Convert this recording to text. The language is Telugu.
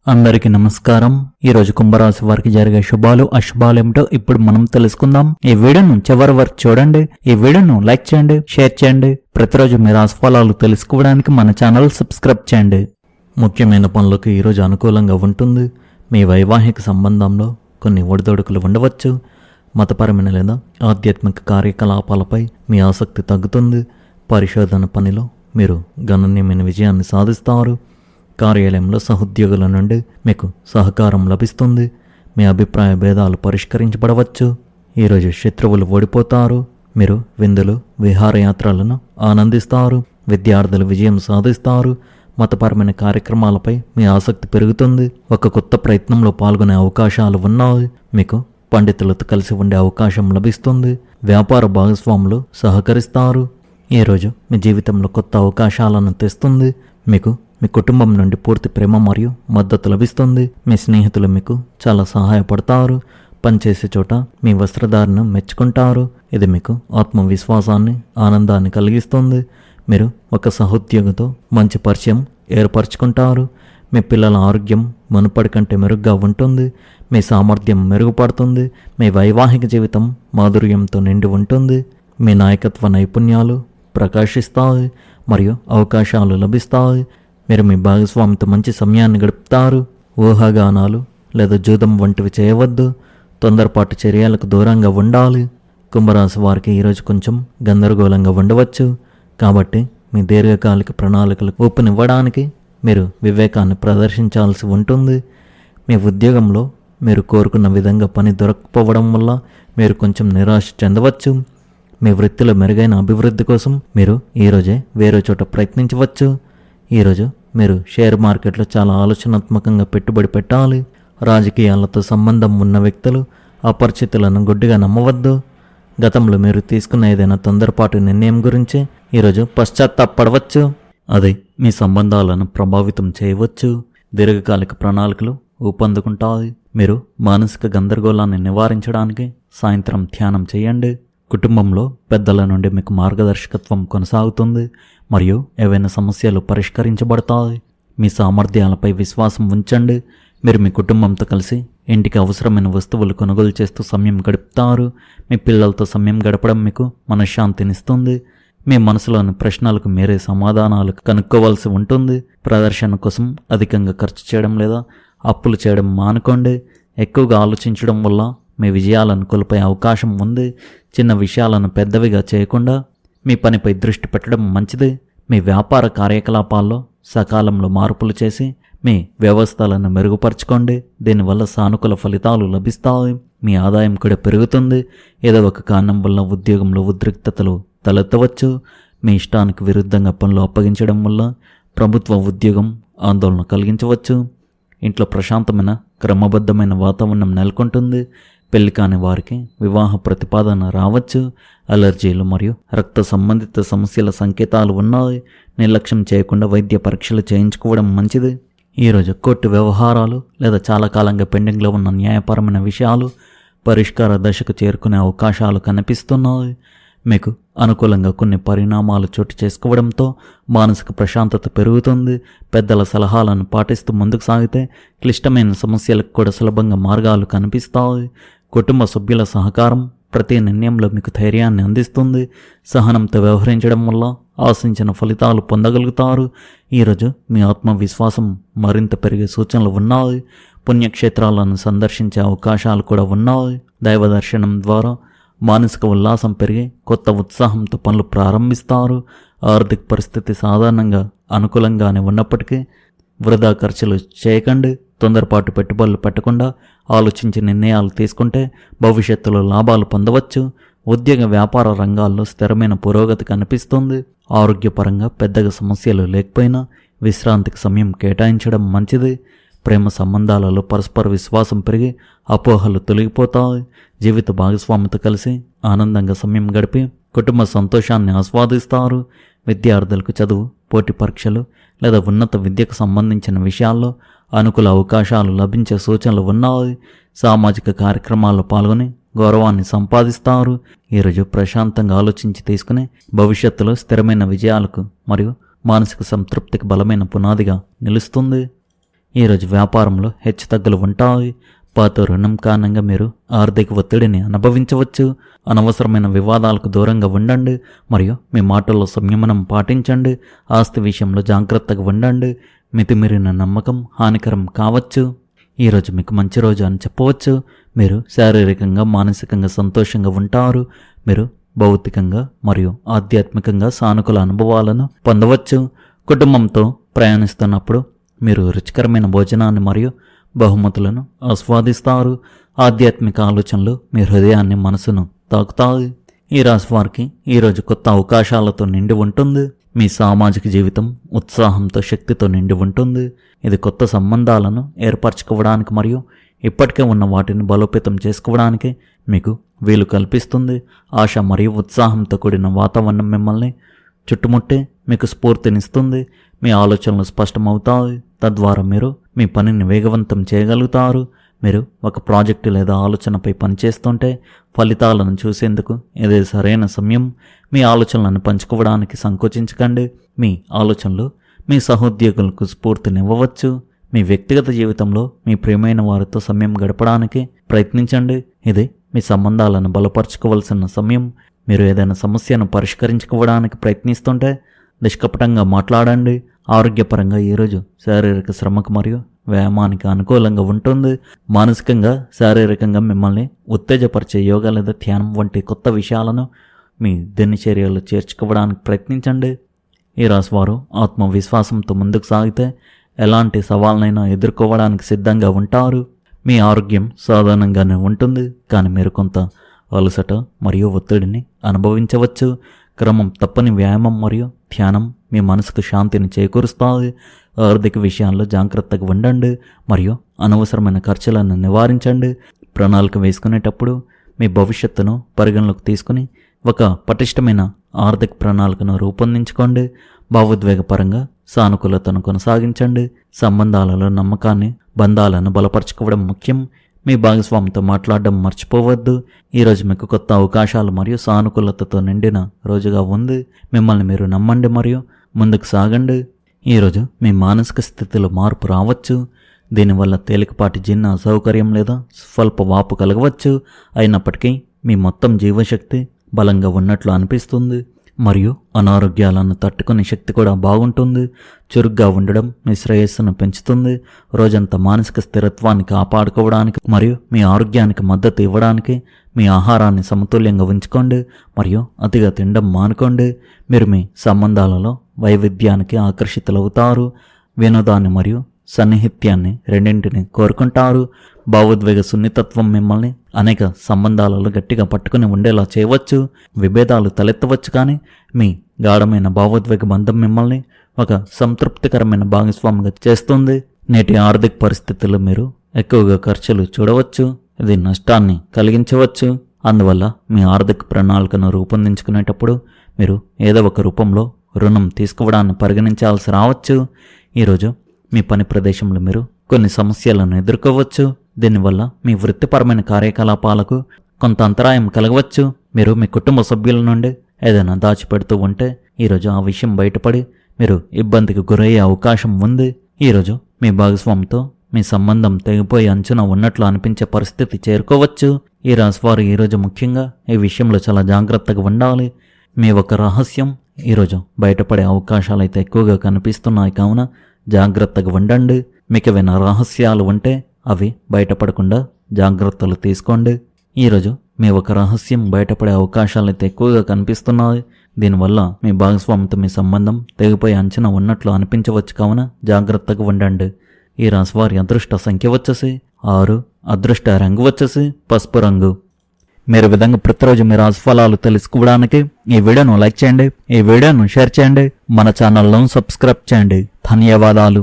అందరికీ నమస్కారం. ఈ రోజు కుంభరాశి వారికి జరిగే శుభాలు అశుభాలు ఏమిటో ఇప్పుడు మనం తెలుసుకుందాం. ఈ వీడియోను చివరి వరకు చూడండి. ఈ వీడియోను లైక్ చేయండి, షేర్ చేయండి. ప్రతిరోజు మీ రాశి ఫలాలు తెలుసుకోవడానికి మన ఛానల్ సబ్స్క్రైబ్ చేయండి. ముఖ్యమైన పనులకు ఈరోజు అనుకూలంగా ఉంటుంది. మీ వైవాహిక సంబంధంలో కొన్ని ఒడిదొడుకులు ఉండవచ్చు. మతపరమైన లేదా ఆధ్యాత్మిక కార్యకలాపాలపై మీ ఆసక్తి తగ్గుతుంది. పరిశోధన పనిలో మీరు గణనీయమైన విజయాన్ని సాధిస్తారు. కార్యాలయంలో సహోద్యోగుల నుండి మీకు సహకారం లభిస్తుంది. మీ అభిప్రాయ భేదాలు పరిష్కరించబడవచ్చు. ఈరోజు శత్రువులు ఓడిపోతారు. మీరు విందులు విహారయాత్రలను ఆనందిస్తారు. విద్యార్థులు విజయం సాధిస్తారు. మతపరమైన కార్యక్రమాలపై మీ ఆసక్తి పెరుగుతుంది. ఒక కొత్త ప్రయత్నంలో పాల్గొనే అవకాశాలు ఉన్నాయి. మీకు పండితులతో కలిసి ఉండే అవకాశం లభిస్తుంది. వ్యాపార భాగస్వాములు సహకరిస్తారు. ఈరోజు మీ జీవితంలో కొత్త అవకాశాలను తెస్తుంది. మీకు మీ కుటుంబం నుండి పూర్తి ప్రేమ మరియు మద్దతు లభిస్తుంది. మీ స్నేహితులు మీకు చాలా సహాయపడతారు. పనిచేసే చోట మీ వస్త్రధారణ మెచ్చుకుంటారు. ఇది మీకు ఆత్మవిశ్వాసాన్ని ఆనందాన్ని కలిగిస్తుంది. మీరు ఒక సహోద్యోగితో మంచి పరిచయం ఏర్పరచుకుంటారు. మీ పిల్లల ఆరోగ్యం మునుపటి కంటే మెరుగ్గా ఉంటుంది. మీ సామర్థ్యం మెరుగుపడుతుంది. మీ వైవాహిక జీవితం మాధుర్యంతో నిండి ఉంటుంది. మీ నాయకత్వ నైపుణ్యాలు ప్రకాశిస్తాయి మరియు అవకాశాలు లభిస్తాయి. మీరు మీ భాగస్వామితో మంచి సమయాన్ని గడుపుతారు. ఊహాగానాలు లేదా జూదం వంటివి చేయవద్దు. తొందరపాటు చర్యలకు దూరంగా ఉండాలి. కుంభరాశి వారికి ఈరోజు కొంచెం గందరగోళంగా ఉండవచ్చు. కాబట్టి మీ దీర్ఘకాలిక ప్రణాళికలకు ఊపునివ్వడానికి మీరు వివేకాన్ని ప్రదర్శించాల్సి ఉంటుంది. మీ ఉద్యోగంలో మీరు కోరుకున్న విధంగా పని దొరకకపోవడం వల్ల మీరు కొంచెం నిరాశ చెందవచ్చు. మీ వృత్తిలో మెరుగైన అభివృద్ధి కోసం మీరు ఈరోజే వేరే చోట ప్రయత్నించవచ్చు. ఈరోజు మీరు షేర్ మార్కెట్లో చాలా ఆలోచనాత్మకంగా పెట్టుబడి పెట్టాలి. రాజకీయాలతో సంబంధం ఉన్న వ్యక్తులు అపరిచితులను గుడ్డిగా నమ్మవద్దు. గతంలో మీరు తీసుకున్న ఏదైనా తొందరపాటు నిర్ణయం గురించి ఈరోజు పశ్చాత్తాపడవచ్చు. అది మీ సంబంధాలను ప్రభావితం చేయవచ్చు. దీర్ఘకాలిక ప్రణాళికలు ఊపందుకుంటాయి. మీరు మానసిక గందరగోళాన్ని నివారించడానికి సాయంత్రం ధ్యానం చేయండి. కుటుంబంలో పెద్దల నుండి మీకు మార్గదర్శకత్వం కొనసాగుతుంది మరియు ఏవైనా సమస్యలు పరిష్కరించబడతాయి. మీ సామర్థ్యాలపై విశ్వాసం ఉంచండి. మీరు మీ కుటుంబంతో కలిసి ఇంటికి అవసరమైన వస్తువులు కొనుగోలు చేస్తూ సమయం గడుపుతారు. మీ పిల్లలతో సమయం గడపడం మీకు మనశ్శాంతినిస్తుంది. మీ మనసులోని ప్రశ్నలకు మీరే సమాధానాలు కనుక్కోవాల్సి ఉంటుంది. ప్రదర్శన కోసం అధికంగా ఖర్చు చేయడం లేదా అప్పులు చేయడం మానుకోండి. ఎక్కువగా ఆలోచించడం వల్ల మీ విజయాలను కోల్పోయే అవకాశం ఉంది. చిన్న విషయాలను పెద్దవిగా చేయకుండా మీ పనిపై దృష్టి పెట్టడం మంచిది. మీ వ్యాపార కార్యకలాపాల్లో సకాలంలో మార్పులు చేసి మీ వ్యవస్థలను మెరుగుపరచుకోండి. దీనివల్ల సానుకూల ఫలితాలు లభిస్తాయి. మీ ఆదాయం కూడా పెరుగుతుంది. ఏదో ఒక కారణం వల్ల ఉద్యోగంలో ఉద్రిక్తతలు తలెత్తవచ్చు. మీ ఇష్టానికి విరుద్ధంగా పనులు అప్పగించడం వల్ల ప్రభుత్వ ఉద్యోగం ఆందోళన కలిగించవచ్చు. ఇంట్లో ప్రశాంతమైన క్రమబద్ధమైన వాతావరణం నెలకొంటుంది. పెళ్లి కాని వారికి వివాహ ప్రతిపాదన రావచ్చు. అలర్జీలు మరియు రక్త సంబంధిత సమస్యల సంకేతాలు ఉన్నాయి. నిర్లక్ష్యం చేయకుండా వైద్య పరీక్షలు చేయించుకోవడం మంచిది. ఈరోజు కోర్టు వ్యవహారాలు లేదా చాలా కాలంగా పెండింగ్లో ఉన్న న్యాయపరమైన విషయాలు పరిష్కార దశకు చేరుకునే అవకాశాలు కనిపిస్తున్నాయి. మీకు అనుకూలంగా కొన్ని పరిణామాలు చోటు చేసుకోవడంతో మానసిక ప్రశాంతత పెరుగుతుంది. పెద్దల సలహాలను పాటిస్తూ ముందుకు సాగితే క్లిష్టమైన సమస్యలకు కూడా సులభంగా మార్గాలు కనిపిస్తాయి. కుటుంబ సభ్యుల సహకారం ప్రతి నిర్ణయంలో మీకు ధైర్యాన్ని అందిస్తుంది. సహనంతో వ్యవహరించడం వల్ల ఆశించిన ఫలితాలు పొందగలుగుతారు. ఈరోజు మీ ఆత్మవిశ్వాసం మరింత పెరిగే సూచనలు ఉన్నాయి. పుణ్యక్షేత్రాలను సందర్శించే అవకాశాలు కూడా ఉన్నాయి. దైవ దర్శనం ద్వారా మానసిక ఉల్లాసం పెరిగి కొత్త ఉత్సాహంతో పనులు ప్రారంభిస్తారు. ఆర్థిక పరిస్థితి సాధారణంగా అనుకూలంగానే ఉన్నప్పటికీ వృధా ఖర్చులు చేయకండి. తొందరపాటు పెట్టుబడులు పెట్టకుండా ఆలోచించి నిర్ణయాలు తీసుకుంటే భవిష్యత్తులో లాభాలు పొందవచ్చు. ఉద్యోగ వ్యాపార రంగాల్లో స్థిరమైన పురోగతి కనిపిస్తుంది. ఆరోగ్యపరంగా పెద్దగా సమస్యలు లేకపోయినా విశ్రాంతికి సమయం కేటాయించడం మంచిది. ప్రేమ సంబంధాలలో పరస్పర విశ్వాసం పెరిగి అపోహలు తొలగిపోతాయి. జీవిత భాగస్వామితో కలిసి ఆనందంగా సమయం గడిపి కుటుంబ సంతోషాన్ని ఆస్వాదిస్తారు. విద్యార్థులకు చదువు, పోటీ పరీక్షలు లేదా ఉన్నత విద్యకు సంబంధించిన విషయాల్లో అనుకూల అవకాశాలు లభించే సూచనలు ఉన్నాయి. సామాజిక కార్యక్రమాల్లో పాల్గొని గౌరవాన్ని సంపాదిస్తారు. ఈరోజు ప్రశాంతంగా ఆలోచించి తీసుకుని భవిష్యత్తులో స్థిరమైన విజయాలకు మరియు మానసిక సంతృప్తికి బలమైన పునాదిగా నిలుస్తుంది. ఈరోజు వ్యాపారంలో హెచ్చుతగ్గులు ఉంటాయి. పాత రుణం కారణంగా మీరు ఆర్థిక ఒత్తిడిని అనుభవించవచ్చు. అనవసరమైన వివాదాలకు దూరంగా ఉండండి మరియు మీ మాటల్లో సంయమనం పాటించండి. ఆస్తి విషయంలో జాగ్రత్తగా ఉండండి. మితిమీరిన నమ్మకం హానికరం కావచ్చు. ఈరోజు మీకు మంచి రోజు అని చెప్పవచ్చు. మీరు శారీరకంగా మానసికంగా సంతోషంగా ఉంటారు. మీరు భౌతికంగా మరియు ఆధ్యాత్మికంగా సానుకూల అనుభవాలను పొందవచ్చు. కుటుంబంతో ప్రయాణిస్తున్నప్పుడు మీరు రుచికరమైన భోజనాన్ని మరియు బహుమతులను ఆస్వాదిస్తారు. ఆధ్యాత్మిక ఆలోచనలు మీ హృదయాన్ని మనసును తాకుతాయి. ఈ రాశి వారికి ఈరోజు కొత్త అవకాశాలతో నిండి ఉంటుంది. మీ సామాజిక జీవితం ఉత్సాహంతో శక్తితో నిండి ఉంటుంది. ఇది కొత్త సంబంధాలను ఏర్పరచుకోవడానికి మరియు ఇప్పటికే ఉన్న వాటిని బలోపేతం చేసుకోవడానికి మీకు వీలు కల్పిస్తుంది. ఆశ మరియు ఉత్సాహంతో కూడిన వాతావరణం మిమ్మల్ని చుట్టుముట్టే మీకు స్ఫూర్తినిస్తుంది. మీ ఆలోచనలు స్పష్టమవుతాయి. తద్వారా మీరు మీ పనిని వేగవంతం చేయగలుగుతారు. మీరు ఒక ప్రాజెక్టు లేదా ఆలోచనపై పనిచేస్తుంటే ఫలితాలను చూసేందుకు ఇదే సరైన సమయం. మీ ఆలోచనలను పంచుకోవడానికి సంకోచించకండి. మీ ఆలోచనలు మీ సహోద్యోగులకు స్ఫూర్తినివ్వవచ్చు. మీ వ్యక్తిగత జీవితంలో మీ ప్రియమైన వారితో సమయం గడపడానికి ప్రయత్నించండి. ఇది మీ సంబంధాలను బలపరచుకోవాల్సిన సమయం. మీరు ఏదైనా సమస్యను పరిష్కరించుకోవడానికి ప్రయత్నిస్తుంటే నిష్కపటంగా మాట్లాడండి. ఆరోగ్యపరంగా ఈరోజు శారీరక శ్రమకు మరియు వ్యాయామానికి అనుకూలంగా ఉంటుంది. మానసికంగా శారీరకంగా మిమ్మల్ని ఉత్తేజపరిచే యోగా లేదా ధ్యానం వంటి కొత్త విషయాలను మీ దినచర్యలు చేర్చుకోవడానికి ప్రయత్నించండి. ఈ రాశి వారు ఆత్మవిశ్వాసంతో ముందుకు సాగితే ఎలాంటి సవాళ్ళనైనా ఎదుర్కోవడానికి సిద్ధంగా ఉంటారు. మీ ఆరోగ్యం సాధారణంగానే ఉంటుంది, కానీ మీరు కొంత అలసట మరియు ఒత్తిడిని అనుభవించవచ్చు. క్రమం తప్పని వ్యాయామం మరియు ధ్యానం మీ మనసుకు శాంతిని చేకూరుస్తాయి. ఆర్థిక విషయాల్లో జాగ్రత్తగా ఉండండి మరియు అనవసరమైన ఖర్చులను నివారించండి. ప్రణాళిక వేసుకునేటప్పుడు మీ భవిష్యత్తును పరిగణలోకి తీసుకుని ఒక పటిష్టమైన ఆర్థిక ప్రణాళికను రూపొందించుకోండి. భావోద్వేగపరంగా సానుకూలతను కొనసాగించండి. సంబంధాలలో నమ్మకాన్ని బంధాలను బలపరచుకోవడం ముఖ్యం. మీ భాగస్వామితో మాట్లాడడం మర్చిపోవద్దు. ఈరోజు మీకు కొత్త అవకాశాలు మరియు సానుకూలతతో నిండిన రోజుగా ఉంది. మిమ్మల్ని మీరు నమ్మండి మరియు ముందుకు సాగండి. ఈరోజు మీ మానసిక స్థితిలో మార్పు రావచ్చు. దీనివల్ల తేలికపాటి జీర్ణ అసౌకర్యం లేదా స్వల్ప వాపు కలగవచ్చు. అయినప్పటికీ మీ మొత్తం జీవశక్తి బలంగా ఉన్నట్లు అనిపిస్తుంది మరియు అనారోగ్యాలను తట్టుకునే శక్తి కూడా బాగుంటుంది. చురుగ్గా ఉండడం మీ శ్రేయస్సును పెంచుతుంది. రోజంతా మానసిక స్థిరత్వాన్ని కాపాడుకోవడానికి మరియు మీ ఆరోగ్యానికి మద్దతు ఇవ్వడానికి మీ ఆహారాన్ని సమతుల్యంగా ఉంచుకోండి మరియు అతిగా తినడం మానుకోండి. మీరు మీ సంబంధాలలో వైవిధ్యానికి ఆకర్షితులవుతారు. వినోదాన్ని మరియు సన్నిహిత్యాన్ని రెండింటిని కోరుకుంటారు. భావోద్వేగ సున్నితత్వం మిమ్మల్ని అనేక సంబంధాలలో గట్టిగా పట్టుకుని ఉండేలా చేయవచ్చు. విభేదాలు తలెత్తవచ్చు, కానీ మీ గాఢమైన భావోద్వేగ బంధం మిమ్మల్ని ఒక సంతృప్తికరమైన భాగస్వామిగా చేస్తుంది. నేటి ఆర్థిక పరిస్థితుల్లో మీరు ఎక్కువగా ఖర్చులు చూడవచ్చు. ఇది నష్టాన్ని కలిగించవచ్చు. అందువల్ల మీ ఆర్థిక ప్రణాళికను రూపొందించుకునేటప్పుడు మీరు ఏదో ఒక రూపంలో రుణం తీసుకోవడాన్ని పరిగణించాల్సి రావచ్చు. ఈరోజు మీ పని ప్రదేశంలో మీరు కొన్ని సమస్యలను ఎదుర్కోవచ్చు. దీనివల్ల మీ వృత్తిపరమైన కార్యకలాపాలకు కొంత అంతరాయం కలగవచ్చు. మీరు మీ కుటుంబ సభ్యుల నుండి ఏదైనా దాచిపెడుతూ ఉంటే ఈరోజు ఆ విషయం బయటపడి మీరు ఇబ్బందికి గురయ్యే అవకాశం ఉంది. ఈరోజు మీ భాగస్వామితో మీ సంబంధం తెగిపోయి అంచున ఉన్నట్లు అనిపించే పరిస్థితి చేరుకోవచ్చు. ఈ రాశివారు ఈరోజు ముఖ్యంగా ఈ విషయంలో చాలా జాగ్రత్తగా ఉండాలి. మీ ఒక రహస్యం ఈరోజు బయటపడే అవకాశాలు అయితే ఎక్కువగా కనిపిస్తున్నాయి, కావున జాగ్రత్తగా ఉండండి. మీకు ఏవైనా రహస్యాలు ఉంటే అవి బయటపడకుండా జాగ్రత్తలు తీసుకోండి. ఈరోజు మీ ఒక రహస్యం బయటపడే అవకాశాలు అయితే ఎక్కువగా కనిపిస్తున్నాయి. దీనివల్ల మీ భాగస్వామితో మీ సంబంధం తెగిపోయి అంచనా ఉన్నట్లు అనిపించవచ్చు, కావున జాగ్రత్తగా ఉండండి. ఈ రాశివారి అదృష్ట సంఖ్య వచ్చేసి 6, అదృష్ట రంగు వచ్చేసి పసుపు రంగు. మీరు విధంగా ప్రతిరోజు మీ రాశి ఫలాలు తెలుసుకోవడానికి ఈ వీడియోను లైక్ చేయండి, ఈ వీడియోను షేర్ చేయండి, మన ఛానల్ను సబ్స్క్రైబ్ చేయండి. ధన్యవాదాలు.